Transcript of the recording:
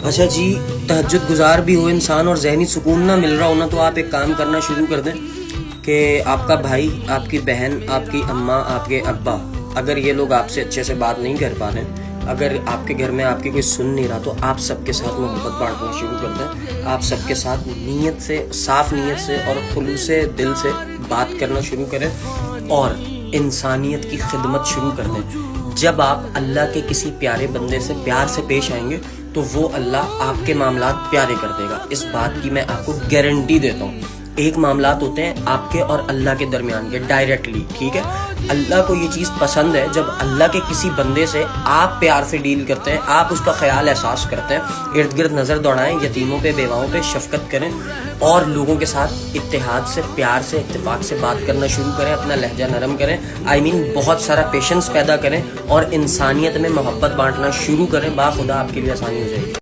اچھا جی، تہجد گزار بھی ہو انسان اور ذہنی سکون نہ مل رہا ہو نا، تو آپ ایک کام کرنا شروع کر دیں کہ آپ کا بھائی، آپ کی بہن، آپ کی اماں، آپ کے ابا، اگر یہ لوگ آپ سے اچھے سے بات نہیں کر پا رہے، اگر آپ کے گھر میں آپ کی کوئی سن نہیں رہا، تو آپ سب کے ساتھ محبت بانٹنا شروع کر دیں۔ آپ سب کے ساتھ نیت سے، صاف نیت سے اور خلوص دل سے بات کرنا شروع کریں اور انسانیت کی خدمت شروع کر دیں۔ جب آپ اللہ کے کسی پیارے بندے سے پیار سے پیش آئیں گے تو وہ اللہ آپ کے معاملات پیارے کر دے گا، اس بات کی میں آپ کو گارنٹی دیتا ہوں۔ ایک معاملات ہوتے ہیں آپ کے اور اللہ کے درمیان کے ڈائریکٹلی، ٹھیک ہے؟ اللہ کو یہ چیز پسند ہے جب اللہ کے کسی بندے سے آپ پیار سے ڈیل کرتے ہیں، آپ اس کا خیال احساس کرتے ہیں، ارد گرد نظر دوڑائیں، یتیموں پہ، بیواؤں پہ شفقت کریں اور لوگوں کے ساتھ اتحاد سے، پیار سے، اتفاق سے بات کرنا شروع کریں، اپنا لہجہ نرم کریں، بہت سارا پیشنس پیدا کریں اور انسانیت میں محبت بانٹنا شروع کریں۔ باخدا آپ کے لیے آسانی ہو جائے گی۔